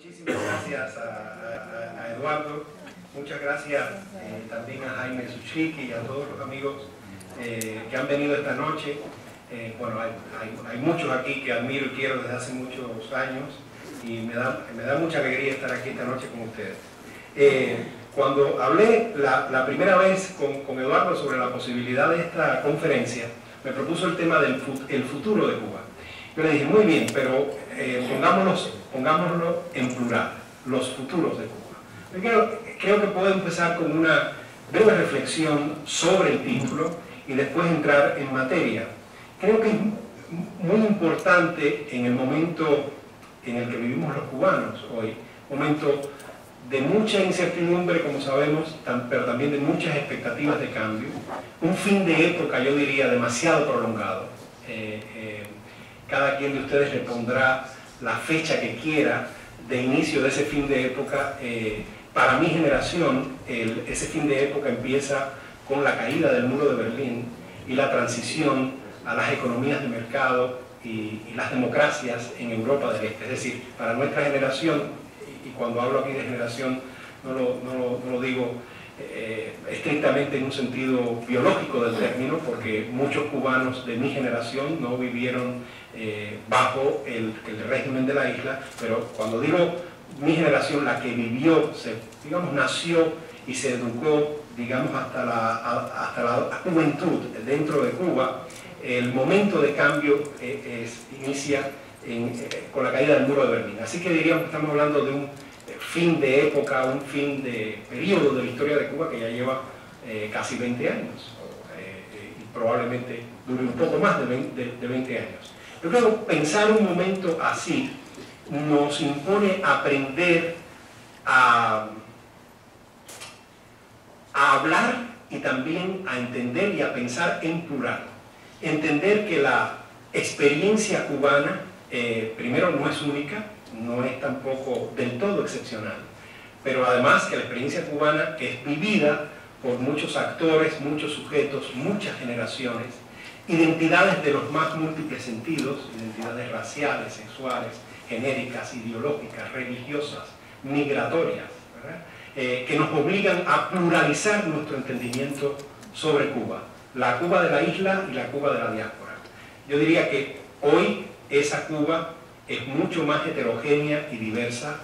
Muchísimas gracias a Eduardo, muchas gracias también a Jaime Suchiki y a todos los amigos que han venido esta noche. Bueno, hay muchos aquí que admiro y quiero desde hace muchos años y me da mucha alegría estar aquí esta noche con ustedes. Cuando hablé la primera vez con Eduardo sobre la posibilidad de esta conferencia, me propuso el tema del futuro de Cuba. Yo le dije, muy bien, pero pongámoslo en plural, los futuros de Cuba. Creo que puedo empezar con una breve reflexión sobre el título y después entrar en materia. Creo que es muy importante en el momento en el que vivimos los cubanos hoy, momento de mucha incertidumbre, como sabemos, pero también de muchas expectativas de cambio, un fin de época, yo diría, demasiado prolongado. Cada quien de ustedes le pondrá la fecha que quiera de inicio de ese fin de época. Para mi generación, ese fin de época empieza con la caída del muro de Berlín y la transición a las economías de mercado y las democracias en Europa del Este. Es decir, para nuestra generación, y cuando hablo aquí de generación no lo digo estrictamente en un sentido biológico del término, porque muchos cubanos de mi generación no vivieron bajo el régimen de la isla, pero cuando digo mi generación, la que vivió, digamos, nació y se educó, digamos, hasta la juventud dentro de Cuba, el momento de cambio inicia con la caída del muro de Berlín. Así que diríamos que estamos hablando de un fin de época, un fin de periodo de la historia de Cuba que ya lleva casi 20 años, y probablemente dure un poco más de 20 años. Yo creo que pensar un momento así nos impone aprender a hablar y también a entender y a pensar en plural. Entender que la experiencia cubana, primero, no es única, no es tampoco del todo excepcional, pero además que la experiencia cubana es vivida por muchos actores, muchos sujetos, muchas generaciones, identidades de los más múltiples sentidos, identidades raciales, sexuales, genéricas, ideológicas, religiosas, migratorias, ¿verdad? Que nos obligan a pluralizar nuestro entendimiento sobre Cuba, la Cuba de la isla y la Cuba de la diáspora. Yo diría que hoy esa Cuba es mucho más heterogénea y diversa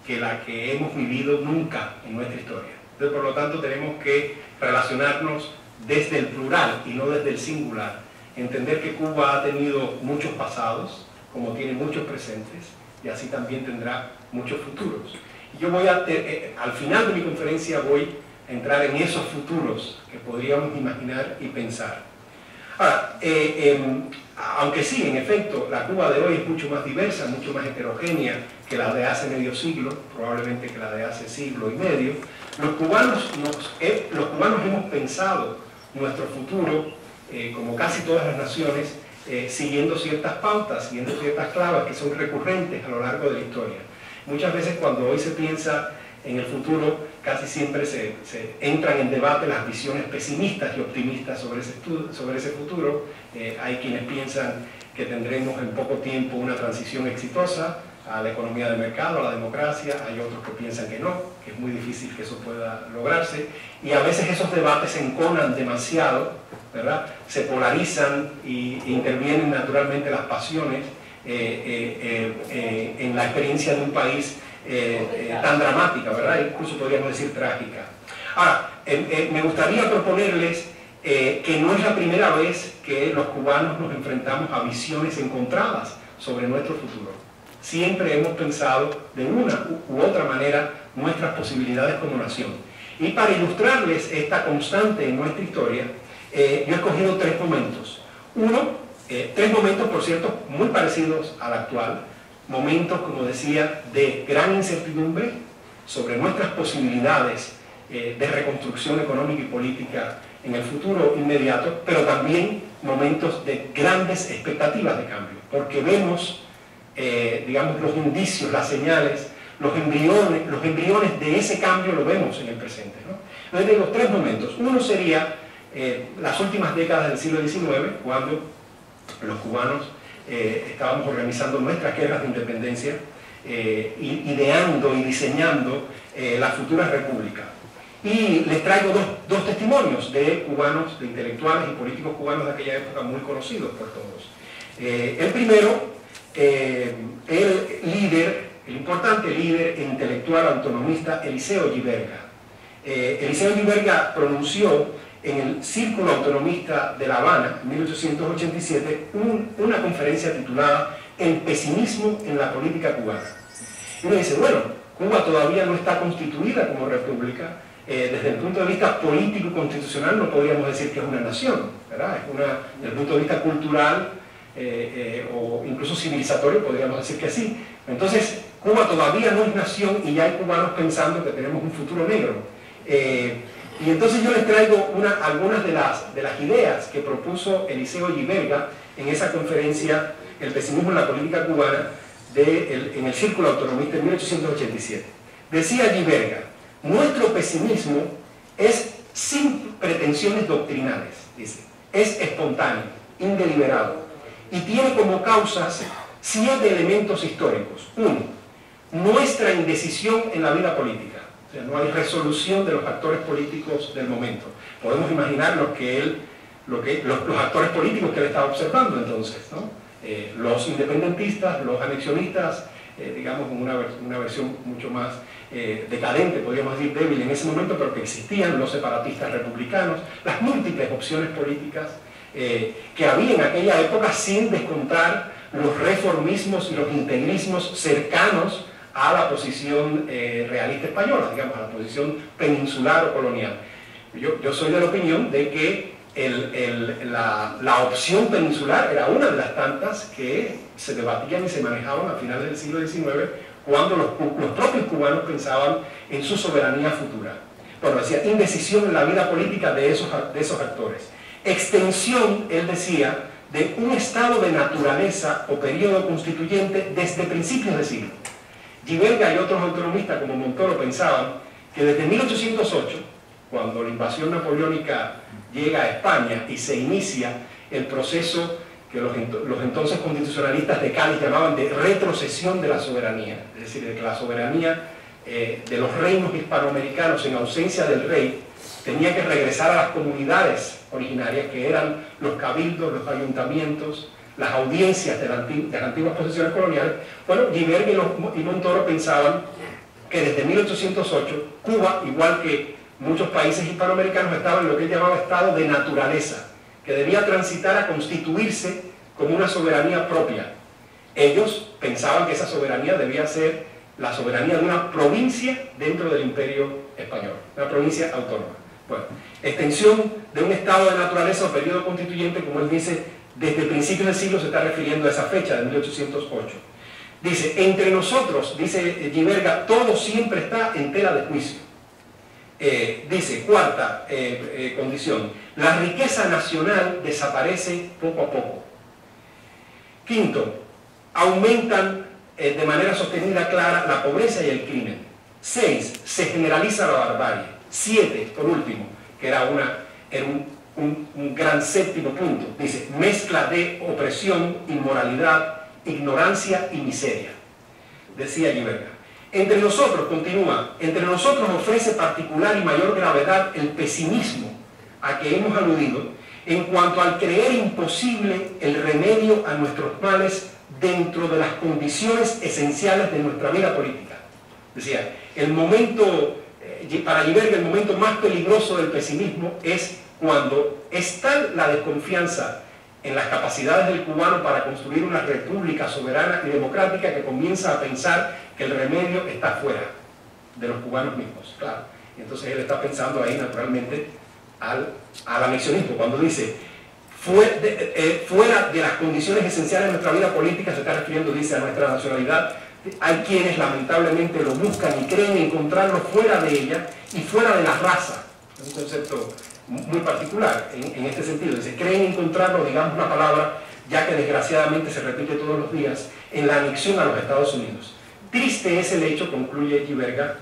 que la que hemos vivido nunca en nuestra historia. Entonces, por lo tanto, tenemos que relacionarnos desde el plural y no desde el singular. Entender que Cuba ha tenido muchos pasados, como tiene muchos presentes, y así también tendrá muchos futuros. Y yo voy al final de mi conferencia voy a entrar en esos futuros que podríamos imaginar y pensar. Ahora, aunque sí, en efecto, la Cuba de hoy es mucho más diversa, mucho más heterogénea que la de hace medio siglo, probablemente que la de hace siglo y medio, los cubanos hemos pensado nuestro futuro, como casi todas las naciones, siguiendo ciertas pautas, siguiendo ciertas claves que son recurrentes a lo largo de la historia. Muchas veces cuando hoy se piensa en el futuro, casi siempre se entran en debate las visiones pesimistas y optimistas sobre ese futuro. Hay quienes piensan que tendremos en poco tiempo una transición exitosa a la economía de mercado, a la democracia. Hay otros que piensan que no, que es muy difícil que eso pueda lograrse. Y a veces esos debates se enconan demasiado, ¿verdad? Se polarizan y intervienen naturalmente las pasiones en la experiencia de un país tan dramática, ¿verdad? Incluso podríamos decir trágica. Ahora, me gustaría proponerles que no es la primera vez que los cubanos nos enfrentamos a visiones encontradas sobre nuestro futuro. Siempre hemos pensado de una u otra manera nuestras posibilidades como nación. Y para ilustrarles esta constante en nuestra historia, yo he escogido tres momentos. Tres momentos, por cierto, muy parecidos al actual. Momentos, como decía, de gran incertidumbre sobre nuestras posibilidades de reconstrucción económica y política en el futuro inmediato, pero también momentos de grandes expectativas de cambio, porque vemos, digamos, los indicios, las señales, los embriones de ese cambio lo vemos en el presente, ¿no? Entonces, tengo tres momentos. Uno sería las últimas décadas del siglo XIX, cuando los cubanos estábamos organizando nuestras guerras de independencia ideando y diseñando la futura república. Y les traigo dos testimonios de cubanos, de intelectuales y políticos cubanos de aquella época muy conocidos por todos. El primero, el importante líder intelectual autonomista Eliseo Giverga. Eliseo Giverga pronunció en el Círculo Autonomista de La Habana, en 1887, una conferencia titulada El pesimismo en la política cubana. Y uno dice, bueno, Cuba todavía no está constituida como república. Desde el punto de vista político-constitucional no podríamos decir que es una nación, ¿verdad? Desde el punto de vista cultural o incluso civilizatorio podríamos decir que sí. Entonces, Cuba todavía no es nación y ya hay cubanos pensando que tenemos un futuro negro. Y entonces yo les traigo algunas de las ideas que propuso Eliseo Giverga en esa conferencia El pesimismo en la política cubana en el Círculo Autonomista en 1887. Decía Giverga: nuestro pesimismo es sin pretensiones doctrinales, dice, es espontáneo, indeliberado, y tiene como causas 7 elementos históricos. 1. Nuestra indecisión en la vida política. O sea, no hay resolución de los actores políticos del momento. Podemos imaginar los actores políticos que él estaba observando entonces, ¿no? Los independentistas, los anexionistas, digamos con una versión mucho más decadente, podríamos decir débil en ese momento, pero que existían, los separatistas republicanos, las múltiples opciones políticas que había en aquella época, sin descontar los reformismos y los integrismos cercanos a la posición realista española, digamos, a la posición peninsular o colonial. Yo soy de la opinión de que la opción peninsular era una de las tantas que se debatían y se manejaban a finales del siglo XIX, cuando los propios cubanos pensaban en su soberanía futura. Bueno, decía, indecisión en la vida política de esos actores. Extensión, él decía, de un estado de naturaleza o periodo constituyente desde principios de siglo. Giverga y otros autonomistas como Montoro pensaban que desde 1808, cuando la invasión napoleónica llega a España y se inicia el proceso que los entonces constitucionalistas de Cádiz llamaban de retrocesión de la soberanía, es decir, de que la soberanía de los reinos hispanoamericanos en ausencia del rey tenía que regresar a las comunidades originarias, que eran los cabildos, los ayuntamientos, las audiencias de las antiguas posesiones coloniales. Bueno, Giverga y Montoro pensaban que desde 1808 Cuba, igual que muchos países hispanoamericanos, estaba en lo que él llamaba estado de naturaleza, que debía transitar a constituirse como una soberanía propia. Ellos pensaban que esa soberanía debía ser la soberanía de una provincia dentro del Imperio Español, una provincia autónoma. Bueno, extensión de un estado de naturaleza o periodo constituyente, como él dice, desde principios del siglo, se está refiriendo a esa fecha de 1808. Dice, entre nosotros, dice Giverga, todo siempre está en tela de juicio. Dice, cuarta condición, la riqueza nacional desaparece poco a poco. Quinto, aumentan de manera sostenida clara la pobreza y el crimen. 6, se generaliza la barbarie. 7, por último, que era un gran séptimo punto, dice, mezcla de opresión, inmoralidad, ignorancia y miseria. Decía Giverga. Entre nosotros, continúa, entre nosotros ofrece particular y mayor gravedad el pesimismo a que hemos aludido en cuanto al creer imposible el remedio a nuestros males dentro de las condiciones esenciales de nuestra vida política. Decía, para Giverga el momento más peligroso del pesimismo es cuando es tal la desconfianza en las capacidades del cubano para construir una república soberana y democrática que comienza a pensar que el remedio está fuera de los cubanos mismos. Claro. Y entonces él está pensando ahí naturalmente al anexionismo. Cuando dice fuera de las condiciones esenciales de nuestra vida política, se está refiriendo, dice, a nuestra nacionalidad. Hay quienes lamentablemente lo buscan y creen encontrarlo fuera de ella y fuera de la raza. Es un concepto muy particular en este sentido. Dice, creen encontrarlo, digamos una palabra, ya que desgraciadamente se repite todos los días, en la anexión a los Estados Unidos. Triste es el hecho, concluye Giverga,